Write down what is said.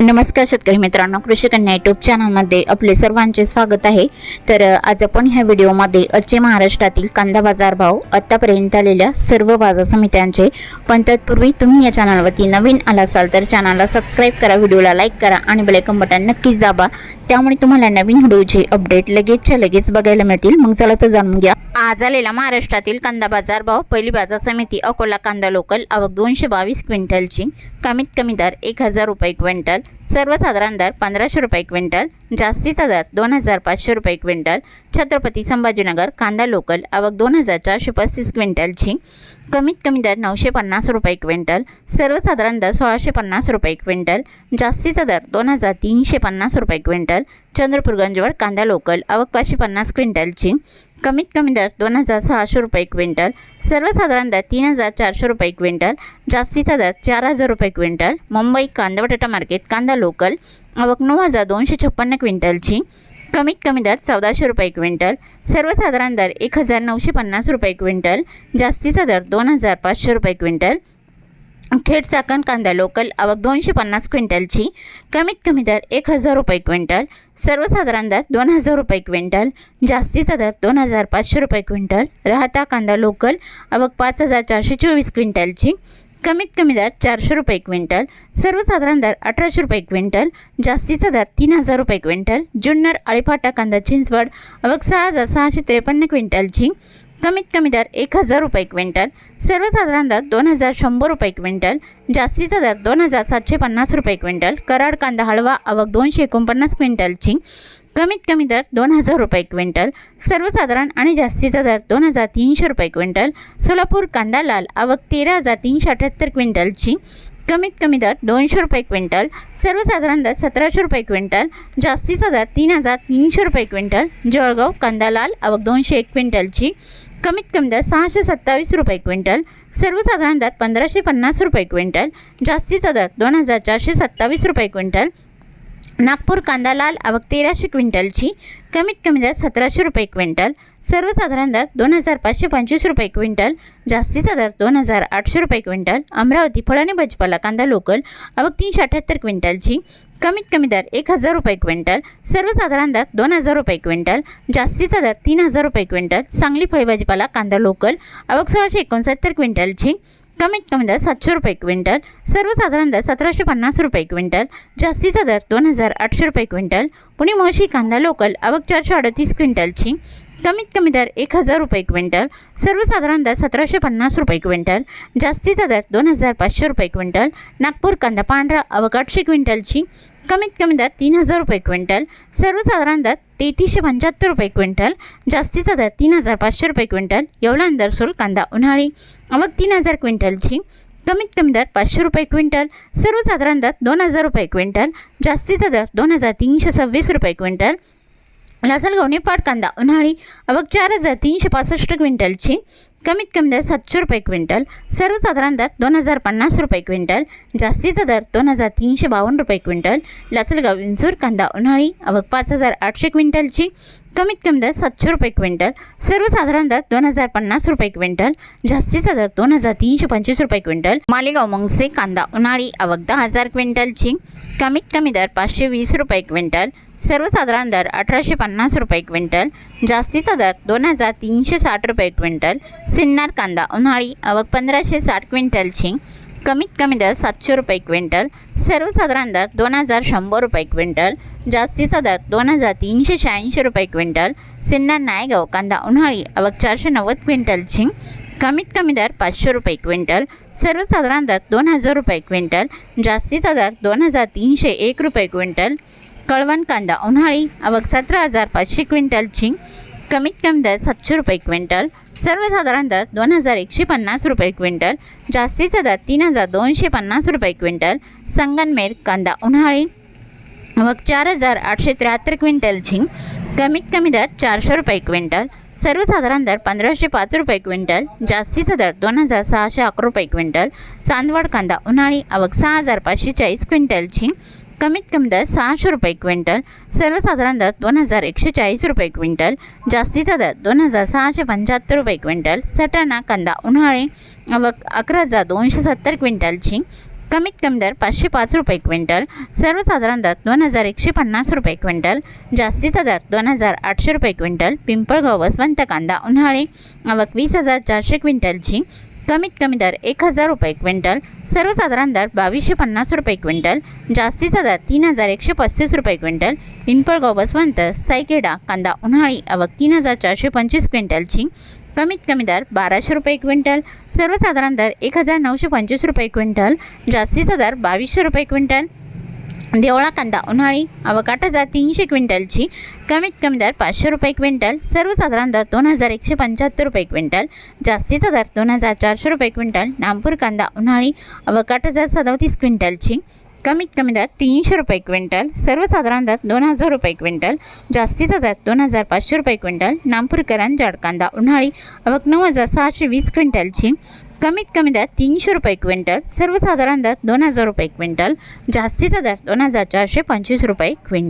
नमस्कार शेतकरी मित्रांनो, कृषी कन्या यूट्यूब चॅनलमध्ये आपले सर्वांचे स्वागत आहे। तर आज आपण ह्या व्हिडिओमध्ये आजचे महाराष्ट्रातील कांदा बाजार भाव, आतापर्यंत आलेल्या सर्व बाजार समित्यांचे, पण तत्पूर्वी तुम्ही या चॅनलवरती नवीन आला असाल तर चॅनलला सबस्क्राइब करा, व्हिडिओला लाईक करा आणि बेल आयकॉन बटन नक्कीच दाबा, त्यामुळे तुम्हाला नवीन व्हिडिओचे अपडेट लगेच बघायला मिळतील। मग चला तर जाणून घ्या आज आलेला महाराष्ट्रातील कांदा बाजार भाव। पहिली बाजार समिती अकोला कांदा लोकल, आवक 222 क्विंटलची, कमीत कमी दर 1000 रुपये क्विंटल, सर्वसाधारण दर 1500 रुपये क्विंटल, जास्तीचा दर 2500 रुपये क्विंटल। छत्रपती संभाजीनगर कांदा लोकल, आवक 2435 क्विंटलची, कमीत कमी दर 950 रुपये क्विंटल, सर्वसाधारण दर 1650 रुपये क्विंटल, जास्तीचा दर 2350 रुपये क्विंटल। चंद्रपूर गंजवड कांदा लोकल, आवक 550 क्विंटलची, कमीत कमी दर 2600 रुपये क्विंटल, सर्वसाधारण दर 3400 रुपये क्विंटल, जास्तीचा दर 4000 रुपये क्विंटल। मुंबई कांदा बटाटा मार्केट कांदा लोकल, आवक 9256 क्विंटलची, कमीत कमी दर 1400 रुपये क्विंटल, सर्वसाधारण दर 1950 रुपये क्विंटल, जास्तीचा दर 2500 रुपये क्विंटल। खेड चाकण कांदा लोकल, आवक 250 क्विंटलची, कमीत कमी दर 1000 रुपये क्विंटल, सर्वसाधारण दर 2000 रुपये क्विंटल, जास्तीचा दर 2500 रुपये क्विंटल। राहता कांदा लोकल, आवक 5424 क्विंटलची, कमीत कमी दर 400 रुपये क्विंटल, सर्वसाधारण दर 1800 रुपये क्विंटल, जास्तीचा दर 3000 रुपये क्विंटल। जुन्नर आळीफाटा कांदा चिंचवड, आवक 6653 क्विंटलची, कमीत कमी दर 1000 रुपये क्विंटल, सर्वसाधारण दर 2100 रुपये क्विंटल, जास्तीचा दर 2750 रुपये क्विंटल। कराड कांदा हळवा, आवक 249 क्विंटलची, कमीत कमी दर 2000 रुपये क्विंटल, सर्वसाधारण आणि जास्तीचा दर 2300 रुपये क्विंटल। सोलापूर कांदा लाल, आवक 13378 क्विंटलची, कमीत कमी दर 200 रुपये क्विंटल, सर्वसाधारण दर 1700 रुपये क्विंटल, जास्तीचा दर 3300 रुपये क्विंटल। जळगाव कांदा लाल, आवक 201 क्विंटलची, कमीत कमी दर 627 रुपये क्विंटल, सर्वसाधारण दर 1550 रुपये क्विंटल, जास्तीचा दर 2427 रुपये क्विंटल। नागपूर कांदा लाल, आवक 1300 क्विंटलची, कमीत कमी दर 1700 रुपये क्विंटल, सर्वसाधारण दर 2525 रुपये क्विंटल, जास्तीचा दर 2800 रुपये क्विंटल। अमरावती फळाणी भाजीपाला कांदा लोकल, आवक 378 क्विंटलची, कमीत कमी दर 1000 रुपये क्विंटल, सर्वसाधारण दर 2000 रुपये क्विंटल, जास्तीचा दर 3000 रुपये क्विंटल। सांगली फळभाजीपाला कांदा लोकल, आवक 1669 क्विंटलची, कमीत कमी दर 700 रुपये क्विंटल, सर्वसाधारण दर 1750 रुपये क्विंटल, जास्तीचा दर 2800 रुपये क्विंटल। पुणे मोशी कांदा लोकल, आवक 438 क्विंटलची, कमीत कमी दर 1000 रुपये क्विंटल, सर्वसाधारण दर 1750 रुपये क्विंटल, जास्तीचा दर 2500 रुपये क्विंटल। नागपूर कांदा पांढरा, आवक 800 क्विंटलची, कमीत कमी दर 3000 रुपये क्विंटल, सर्वसाधारण दर 3375 रुपये क्विंटल, जास्तीचा दर 3500 रुपये क्विंटल। येवला दरसोल कांदा उन्हाळी, आवक 3000 क्विंटलची, कमीत कमी दर 500 रुपये क्विंटल, सर्वसाधारण दर 2000 रुपये क्विंटल, जास्तीचा दर 2326 रुपये क्विंटल। लासलगाव नेपाड कांदा उन्हाळी, आवक 4365 क्विंटलची, कमीत कमी दर 700 रुपये क्विंटल, सर्वसाधारण दर 2050 रुपये क्विंटल, जास्तीचा दर 2352 रुपये क्विंटल। लासलगाव विंचूर कांदा उन्हाळी, आवक 5800 क्विंटलची, कमीत कमी दर 700 रुपये क्विंटल, सर्वसाधारण दर 2050 रुपये क्विंटल, जास्तीचा दर 2325 रुपये क्विंटल। मालेगाव मंगसे कांदा उन्हाळी, आवक 10000 क्विंटलची, कमीत कमी दर 520 रुपये क्विंटल, सर्वसाधारण दर 1850 रुपये क्विंटल, जास्तीचा दर 2360 रुपये क्विंटल। सिन्नर कांदा उन्हाळी, आवक 1560 क्विंटलची, कमीत कमी दर 700 रुपये क्विंटल, सर्वसाधारण दर 2100 रुपये क्विंटल, जास्तीचा दर 2386 रुपये क्विंटल। सिन्नर नायगाव कांदा उन्हाळी, आवक 490 क्विंटलची, कमीत कमी दर 500 रुपये क्विंटल, सर्वसाधारण दर 2000 रुपये क्विंटल, जास्तीचा दर 2301 रुपये क्विंटल। कळवण कांदा उन्हाळी, आवक 17500 क्विंटलची, कमीत कमी दर 700 रुपये क्विंटल, सर्वसाधारण दर 2150 रुपये क्विंटल, जास्तीचा दर 3250 रुपये क्विंटल। संगनमेर कांदा उन्हाळी, आवक 4873 क्विंटलची, कमीत कमी दर 400 रुपये क्विंटल, सर्वसाधारण दर 1505 रुपये क्विंटल, जास्तीचा दर 2611 रुपये क्विंटल। चांदवड कांदा उन्हाळी, आवक 6540 क्विंटलची, कमीत कमी दर 600 रुपये क्विंटल, सर्वसाधारण दर 2140 रुपये क्विंटल, जास्तीचा दर 2675 रुपये क्विंटल। सटाणा कांदा उन्हाळी, आवक 11270 क्विंटलची, कमीत कमी दर 505 रुपये क्विंटल, सर्वसाधारण दर 2150 रुपये क्विंटल, जास्तीचा दर 2800 रुपये क्विंटल। पिंपळगाव वसवंत कांदा उन्हाळी, आवक 20,400 क्विंटलची, कमीत कमी दर 1000 रुपये क्विंटल, सर्वसाधारण दर 2250 रुपये क्विंटल, जास्तीचा दर 3135 रुपये क्विंटल। पिंपळगाव वसवंत सायकेडा कांदा उन्हाळी, आवक 3425 क्विंटलची, कमीत कमी दर 1200 रुपये क्विंटल, सर्वसाधारण दर 1925 रुपये क्विंटल, जास्तीचा दर 2200 रुपये क्विंटल। देवळा कांदा उन्हाळी, आवक 8300 क्विंटलची, कमीत कमी दर 500 रुपये क्विंटल, सर्वसाधारण दर 2175 रुपये क्विंटल, जास्तीचा दर 2400 रुपये क्विंटल। नागपूर कांदा उन्हाळी, आवक 8037 क्विंटलची, कमीत कमी दर 300 रुपये क्विंटल, सर्वसाधारण दर 2000 रुपये क्विंटल, जास्तीचा दर 2500 रुपये क्विंटल। नागपूर जाड कांदा उन्हाळी, आवक 9620 क्विंटलची, कमीत कमी दर 300 रुपये क्विंटल, सर्वसाधारण दर 2000 रुपये क्विंटल, जास्तीचा दर 2425 रुपये क्विंटल।